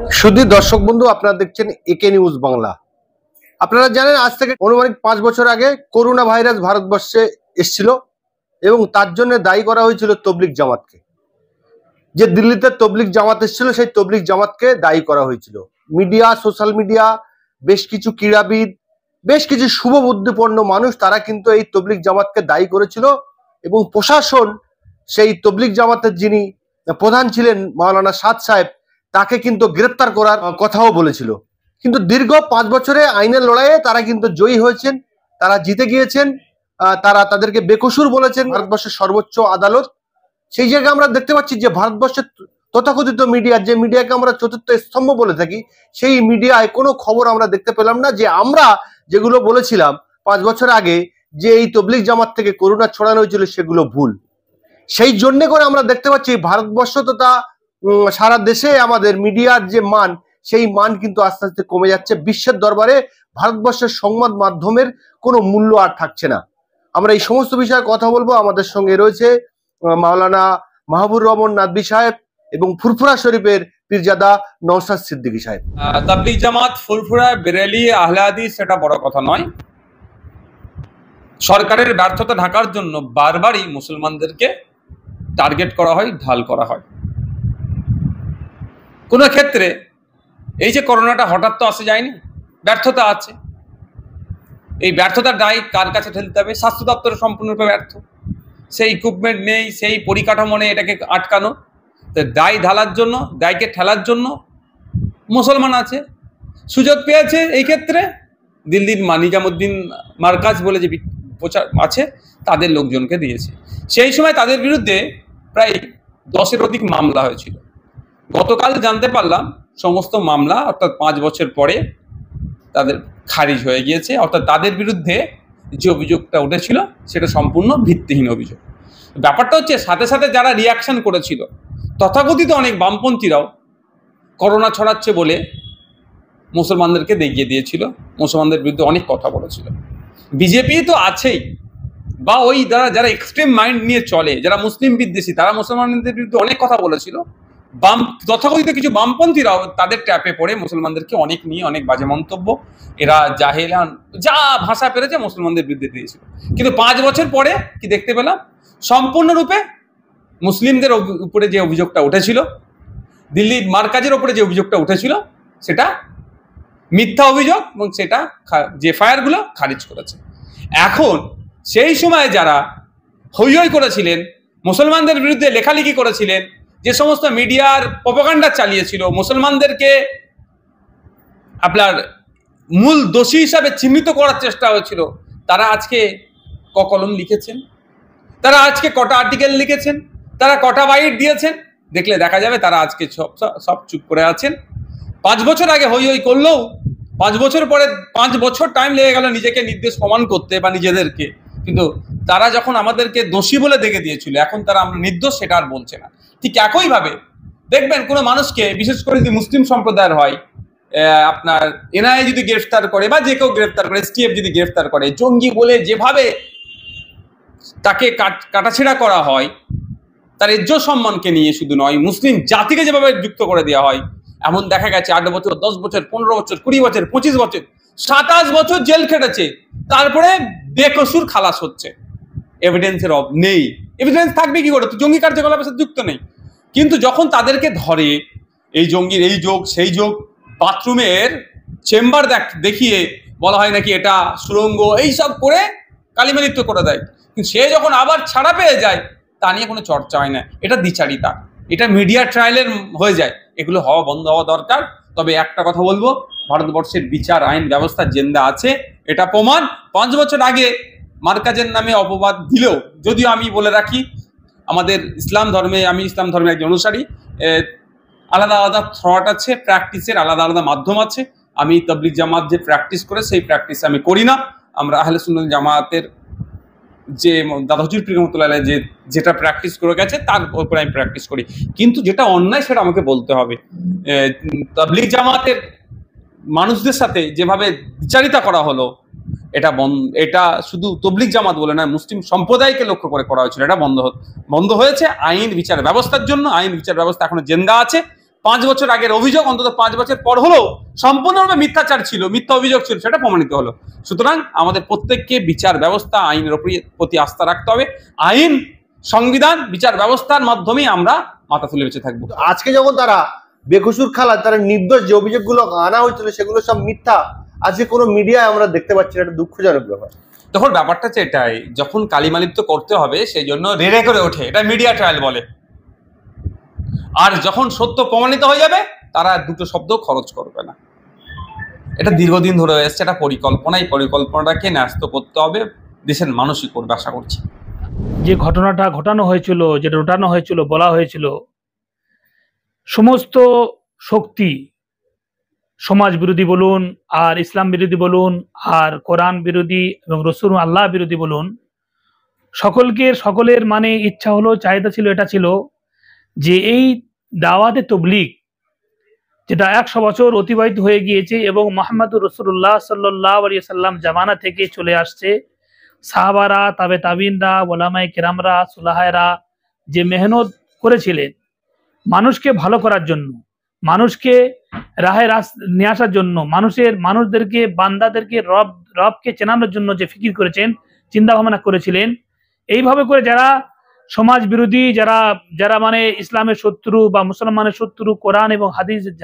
শুধু দর্শক বন্ধু, আপনারা দেখছেন একে নিউজ বাংলা। আপনারা জানেন আজ থেকে অনুমানিক 5 বছর আগে করোনা ভাইরাস ভারতবর্ষে এসেছিল এবং তার জন্য দায়ী করা হয়েছিল তবলিগ জামাতকে। যে দিল্লিতে তবলিগ জামাত এসেছিল সেই তবলিগ জামাতকে দায়ী করা হয়েছিল। মিডিয়া, সোশ্যাল মিডিয়া, বেশ কিছু ক্রীড়াবিদ, বেশ কিছু শুভবুদ্ধিপন্ন মানুষ তারা কিন্তু এই তবলিগ জামাতকে দায়ী করেছিল এবং প্রশাসন সেই তবলিগ জামাতের যিনি প্রধান ছিলেন মাওলানা সাদ সাহেব তাকে কিন্তু গ্রেপ্তার করার কথাও বলেছিল। কিন্তু দীর্ঘ 5 বছরে আইনের লড়াইয়ে তারা কিন্তু জয়ী হয়েছেন, তারা জিতে গিয়েছেন। তারা তাদেরকে বেকসুর বলেছেন ভারতবর্ষের সর্বোচ্চ আদালত। সেই জায়গায় আমরা দেখতে পাচ্ছি যে ভারতবর্ষের তথাকথিত মিডিয়া, যে মিডিয়াকে আমরা চতুর্থ স্তম্ভ বলে থাকি, সেই মিডিয়ায় কোনো খবর আমরা দেখতে পেলাম না যে আমরা যেগুলো বলেছিলাম 5 বছর আগে যে এই তবলিগ জামাত থেকে করোনা ছড়ানো হয়েছিল সেগুলো ভুল। সেই জন্য করে আমরা দেখতে পাচ্ছি ভারতবর্ষ তথা সারা দেশে আমাদের মিডিয়ার যে মান, সেই মান কিন্তু আস্তে আস্তে কমে যাচ্ছে। বিশ্বের দরবারে ভারতবর্ষের সংবাদ মাধ্যমের কোনো মূল্য আর থাকছে না। আমরা এই সমস্ত বিষয়ে কথা বলবো। আমাদের সঙ্গে রয়েছে মাওলানা মাহবুবুর রহমান নাদভী সাহেব এবং ফুরফুরা শরীফের পীরজাদা নওশাদ সিদ্দিকী সাহেব। তাবলিগ জামাত, ফুরফুরা, বেরেলি, আহলে হাদিস সেটা বড় কথা নয়। সরকারের ব্যর্থতা ঢাকার জন্য বারবারই মুসলমানদেরকে টার্গেট করা হয়, ঢাল করা হয়। কোনো ক্ষেত্রে এই যে করোনাটা হঠাৎ তো আসে যায়নি, ব্যর্থতা আছে। এই ব্যর্থতার দায় কার কাছে ঠেলতে হবে? স্বাস্থ্য দপ্তর সম্পূর্ণরূপে ব্যর্থ। সেই ইকুইপমেন্ট নেই, সেই পরিকাঠামো নেই এটাকে আটকানো। তো দায় ঢালার জন্য, দায়কে ঠেলার জন্য মুসলমান আছে, সুযোগ পেয়েছে। এই ক্ষেত্রে দিল্লির নিজামুদ্দিন মার্কাজ বলে যে প্রচার আছে তাদের লোকজনকে দিয়েছে। সেই সময় তাদের বিরুদ্ধে প্রায় 10-এর অধিক মামলা হয়েছিল। গতকাল জানতে পারলাম সমস্ত মামলা অর্থাৎ 5 বছর পরে তাদের খারিজ হয়ে গিয়েছে। অর্থাৎ তাদের বিরুদ্ধে যে অভিযোগটা উঠেছিল সেটা সম্পূর্ণ ভিত্তিহীন অভিযোগ। ব্যাপারটা হচ্ছে সাথে সাথে যারা রিয়াকশন করেছিল, তথাকথিত অনেক বামপন্থীরাও করোনা ছড়াচ্ছে বলে মুসলমানদেরকে দেখিয়ে দিয়েছিল, মুসলমানদের বিরুদ্ধে অনেক কথা বলেছিল। বিজেপি তো আছেই, বা ওই যারা এক্সট্রিম মাইন্ড নিয়ে চলে, যারা মুসলিম বিদ্বেষী, তারা মুসলমানদের বিরুদ্ধে অনেক কথা বলেছিল। তথাকথিত কিছু বামপন্থীরাও তাদের ট্যাপে পড়ে মুসলমানদেরকে অনেক নিয়ে অনেক বাজে মন্তব্য, এরা জাহেলান যা ভাষা পেরেছে মুসলমানদের বিরুদ্ধে দিয়েছিল। কিন্তু 5 বছর পরে কি দেখতে পেলাম? সম্পূর্ণরূপে মুসলিমদের উপরে যে অভিযোগটা উঠেছিল, দিল্লির মার্কাজের উপরে যে অভিযোগটা উঠেছিল, সেটা মিথ্যা অভিযোগ এবং সেটা যে এফআইআরগুলো খারিজ করেছে। এখন সেই সময় যারা হৈ হৈ করেছিলেন, মুসলমানদের বিরুদ্ধে লেখালেখি করেছিলেন, যে সমস্ত মিডিয়ার প্রপাগান্ডা চালিয়েছিল, মুসলমানদেরকে আপনার মূল দোষী হিসাবে চিহ্নিত করার চেষ্টা হয়েছিল, তারা আজকে কলম লিখেছেন, তারা আজকে কটা আর্টিকেল লিখেছেন, তারা কটা বাইট দিয়েছেন, দেখলে দেখা যাবে তারা আজকে সব চুপ করে আছেন। 5 বছর আগে হৈ হৈ করলেও 5 বছর পরে 5 বছর টাইম লেগে গেল নিজেকে নির্দোষ প্রমাণ করতে বা নিজেদেরকে। কিন্তু তারা যখন আমাদেরকে দোষী বলে দেখে দিয়েছিল, এখন তারা আমরা নির্দোষ সেটা আর বলছে না। ঠিক একইভাবে দেখবেন কোনো মানুষকে, বিশেষ করে যদি মুসলিম সম্প্রদায়ের হয়, আপনার এনআইএ যদি গ্রেফতার করে বা যে কেউ গ্রেফতার করে, এসটিএফ যদি গ্রেফতার করে, জঙ্গি বলে যেভাবে তাকে কাটাছেড়া করা হয়, তার ইজ্জত সম্মানকে নিয়ে শুধু নয়, মুসলিম জাতিকে যেভাবে যুক্ত করে দেওয়া হয়, এমন দেখা গেছে 8 বছর, 10 বছর, 15 বছর, 20 বছর, 25 বছর, 27 বছর জেল খেটেছে, তারপরে বেকসুর খালাস হচ্ছে। এভিডেন্সের নেই। এভিডেন্স থাকবে কি করে? তো জঙ্গি কার্যকলাপের সাথে যুক্ত নেই। কিন্তু যখন তাদেরকে ধরে এই জঙ্গির এই যোগ সেই যোগ, বাথরুমের চেম্বার দেখিয়ে বলা হয় নাকি এটা সুড়ঙ্গ, এইসব করে কালিমালিপ্ত করে দেয়। কিন্তু সে যখন আবার ছাড়া পেয়ে যায়, তা নিয়ে কোনো চর্চা হয় না। এটা দ্বিচারিতা, এটা মিডিয়া ট্রায়ালের হয়ে যায়। এগুলো বন্ধ হওয়া দরকার। তবে একটা কথা বলবো, ভারতবর্ষের বিচার আইন ব্যবস্থা জেন্দা আছে, এটা প্রমাণ। 5 বছর আগে মার্কাজের নামে অপবাদ দিলেও, যদিও আমি বলে রাখি আমাদের ইসলাম ধর্মে, আমি ইসলাম ধর্মের একজন অনুসারী, আলাদা আলাদা থ্রট আছে, প্র্যাকটিসের আলাদা আলাদা মাধ্যম আছে। আমি তাবলিগ জামাত যে প্র্যাকটিস করে সেই প্র্যাকটিস আমি করি না। আমরা আহলে সুন্নাত জামাতের যে দাদা হুজুর পীর রহমাতুল্লাহ আলাইহি যেটা প্র্যাকটিস করে গেছে তার উপরে আমি প্র্যাকটিস করি। কিন্তু যেটা অন্যায় সেটা আমাকে বলতে হবে। তাবলিগ জামাতের মানুষদের সাথে যেভাবে বিচারিতা করা হলো, এটা শুধু তবলিগ জামাত বলে না, মুসলিম সম্প্রদায়কে লক্ষ্য করে করা হয়েছিল। এটা বন্ধ হয়েছে আইন বিচার ব্যবস্থার জন্য। আইন বিচার ব্যবস্থা এখনো জেন্দা আছে। 5 বছর আগের অভিযোগ অন্তত 5 বছর পর হলেও সম্পূর্ণরূপে মিথ্যাচার ছিল, মিথ্যা অভিযোগ ছিল, সেটা প্রমাণিত হলো। সুতরাং আমাদের প্রত্যেককে বিচার ব্যবস্থা, আইনের প্রতি আস্থা রাখতে হবে। আইন, সংবিধান, বিচার ব্যবস্থার মাধ্যমেই আমরা মাথা তুলে বেঁচে থাকবো। আজকে যখন তারা বেকসুর খালায়, তারা নির্দোষ যে অভিযোগগুলো আনা হয়েছিল সেগুলো সব মিথ্যা, আজকে কোনো মিডিয়ায় আমরা দেখতে পাচ্ছি না। এটা দুঃখজনক ব্যাপার। তখন ব্যাপারটা হচ্ছে এটাই, যখন কালিমালিপ্ত করতে হবে সেই জন্য রেড়ে করে ওঠে, এটা মিডিয়া ট্রায়াল বলে। আর যখন সত্য প্রমাণিত হয়ে যাবে তারা দুটো শব্দ খরচ করবে না। এটা দীর্ঘদিন ধরে এসছে, এটা পরিকল্পনাটাকে ন্যস্ত করতে হবে, দেশের মানুষই করবে আশা করছি। যে ঘটনাটা ঘটানো হয়েছিল, যেটা রটানো হয়েছিল, বলা হয়েছিল, সমস্ত শক্তি, সমাজ বিরোধী বলুন আর ইসলাম বিরোধী বলুন আর কোরআন বিরোধী এবং রসুল আল্লাহ বিরোধী বলুন, সকলের মানে ইচ্ছা হলো, চাহিদা ছিল, এটা ছিল যে এই দাওয়াতে তবলিগ যেটা 100 বছর অতিবাহিত হয়ে গিয়েছে এবং মুহাম্মদুর রাসূলুল্লাহ সাল্লাল্লাহু আলাইহি সাল্লাম জামানা থেকে চলে আসছে, সাহাবারা, তাবে তাবিনরা, ওলামায়ে কেরামরা, সুলাহায়রা যে মেহনত করেছিলেন মানুষকে ভালো করার জন্য, মানুষকে রাহে নিয়ে আসার জন্য, মানুষদেরকে, বান্দাদেরকে রবকে চেনানোর জন্য যে ফিকির করেছেন, চিন্তা ভাবনা করেছিলেন, এইভাবে করে যারা সমাজ বিরোধী, যারা মানে ইসলামের শত্রু বা মুসলমানের শত্রু, কোরআন এবং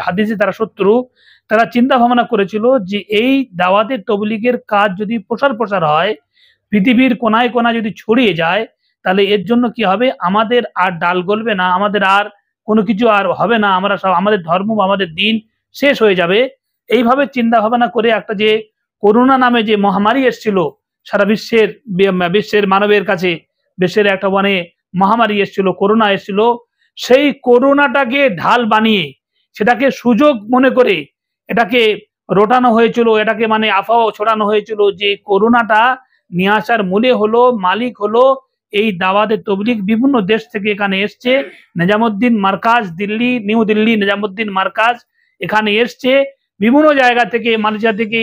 হাদিসে তারা শত্রু, তারা চিন্তা ভাবনা করেছিল যে এই দাওয়াতের তবলিগের কাজ যদি প্রসার হয়, পৃথিবীর কোনায় কোনায় যদি ছড়িয়ে যায়, তাহলে এর জন্য কি হবে, আমাদের আর ডাল গলবে না, আমাদের আর কোনো কিছু আর হবে না, আমরা সব, আমাদের ধর্ম, আমাদের দিন শেষ হয়ে যাবে। এইভাবে চিন্তা ভাবনা করে একটা যে করোনা নামে যে মহামারী এসেছিল সারা বিশ্বের মানবের কাছে, বিশ্বের একটা মানে মহামারী এসেছিল, করোনা এসেছিল, সেই করোনাটাকে ঢাল বানিয়ে, সেটাকে সুযোগ মনে করে এটাকে রটানো হয়েছিল, এটাকে মানে আফওয়া ছড়ানো হয়েছিল যে করোনাটা নিয়ে আসার মূলে হলো, মালিক হলো এই দাওয়াতে তবলিগ। বিভিন্ন দেশ থেকে এখানে এসছে, নিজামুদ্দিন মার্কাজ, নিউ দিল্লি নিজামুদ্দিন মার্কাজ এখানে এসছে, বিভিন্ন জায়গা থেকে, মালয়েশিয়া থেকে,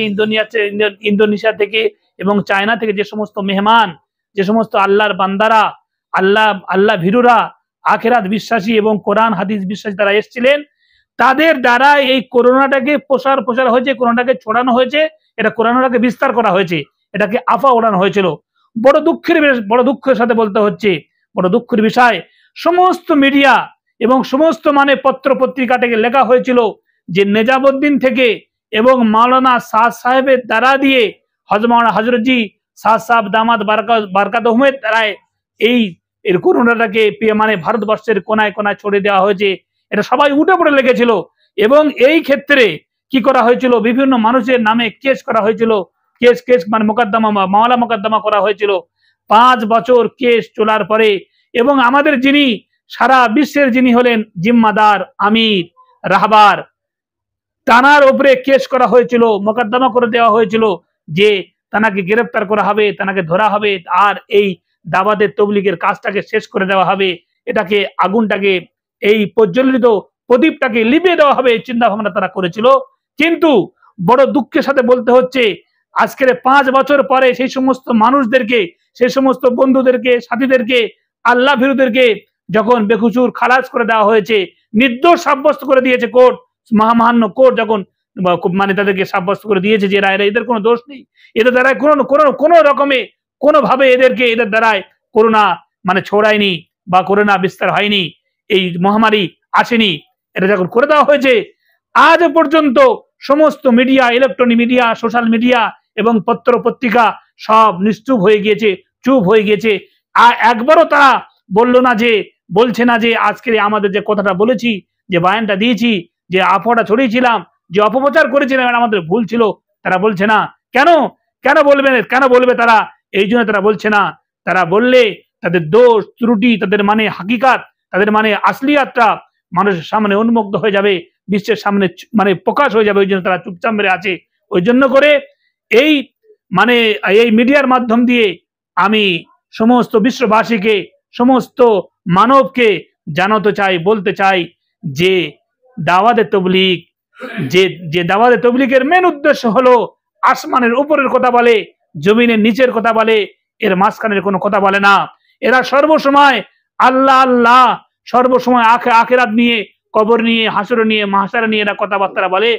ইন্দোনেশিয়া থেকে এবং চায়না থেকে যে সমস্ত মেহমান, যে সমস্ত আল্লাহর বান্দারা, আল্লাহ ভীরুরা, আখিরাত বিশ্বাসী এবং কোরআন হাদিস বিশ্বাসী তারা এসেছিলেন, তাদের দ্বারা এই করোনাটাকে প্রসার হয়েছে, করোনাটাকে ছড়ানো হয়েছে, এটা করোনাটাকে বিস্তার করা হয়েছে, এটাকে আফওয়া ওড়ানো হয়েছিল। বড় দুঃখের সাথে বলতে হচ্ছে, বড় দুঃখের বিষয়, সমস্ত মিডিয়া এবং সমস্ত মানে পত্র পত্রিকা থেকে লেখা হয়েছিল যে নিজামুদ্দিন থেকে এবং মাওলানা সাদ সাহেবের দ্বারা দিয়ে, হযরতজি সাদ সাহেব দামাত বারকাতুহুমের দ্বারায় এই করোনাটাকে মানে ভারতবর্ষের কোনায় কোনায় ছড়িয়ে দেওয়া হয়েছে, এটা সবাই উঠে পড়ে লেগেছিল। এবং এই ক্ষেত্রে কি করা হয়েছিল, বিভিন্ন মানুষের নামে কেস করা হয়েছিল, কেস মানে মোকদ্দমা, মামলা মোকদ্দমা করা হয়েছিল। 5 বছর কেস চলার পরে এবং আমাদের যিনি সারা বিশ্বের যিনি হলেন জিম্মাদার, আমির, রাহবার, তানার উপরে কেস করা হয়েছিল, মোকদ্দমা করে দেওয়া হয়েছিল যে তানাকে গ্রেফতার করা হবে, তানাকে ধরা হবে, আর এই দাওয়াতের তবলিগের কাজটাকে শেষ করে দেওয়া হবে, এটাকে আগুনটাকে, এই প্রজ্বলিত প্রদীপটাকে লিভিয়ে দেওয়া হবে, চিন্তা ভাবনা তারা করেছিল। কিন্তু বড় দুঃখের সাথে বলতে হচ্ছে, আজকের 5 বছর পরে সেই সমস্ত মানুষদেরকে, সেই সমস্ত বন্ধুদেরকে, সাথীদেরকে, আল্লাহ ভীরুদেরকে যখন বেকসুর খালাস করে দেওয়া হয়েছে, নির্দোষ সাব্যস্ত করে দিয়েছে কোর্ট, মহামান্য কোর্ট যখন মানে তাদেরকে সাব্যস্ত করে দিয়েছে যে এদের কোনো দোষ নেই, এদের দ্বারা কোনো রকমে কোনোভাবে এদের দ্বারায় করোনা মানে ছড়ায়নি বা করোনা বিস্তার হয়নি, এই মহামারী আসেনি, এটা যখন করে দেওয়া হয়েছে, আজ পর্যন্ত সমস্ত media, electronic media, social media এবং পত্র পত্রিকা সব নিশ্চুপ হয়ে গিয়েছে, চুপ হয়ে গিয়েছে। আর একবারও তারা বলছে না যে আজকে আমাদের যে কথাটা বলেছি, যে বয়ানটা দিয়েছি, যে আফওয়াটা ছড়িয়েছিলাম, যে অপপ্রচার করেছিলাম, আমাদের ভুল ছিল, তারা বলছে না। কেন বলবে তারা? এই জন্য তারা বলছে না। তারা বললে তাদের দোষ ত্রুটি, তাদের মানে হাকিকাত, তাদের মানে আসলিয়াতটা মানুষের সামনে উন্মুক্ত হয়ে যাবে, বিশ্বের সামনে মানে প্রকাশ হয়ে যাবে, ওই জন্য তারা চুপচাপ মেরে আছে। ওই জন্য করে এই মানে এই মিডিয়ার মাধ্যম দিয়ে আমি সমস্ত বিশ্ববাসীকে, সমস্ত মানবকে জানাতে চাই, বলতে চাই যে দাওয়াতে তবলিগ, যে দাওয়াতে তবলিগের মেন উদ্দেশ্য হলো আসমানের উপরের কথা বলে, জমিনের নিচের কথা বলে, এর মাঝখানের কোনো কথা বলে না। এরা সর্বসময় আল্লাহ, সর্বসময় আখিরাত নিয়ে কবর নিয়ে, হাসর নিয়ে, মাহশার নিয়ে এরা কথাবার্তা বলে।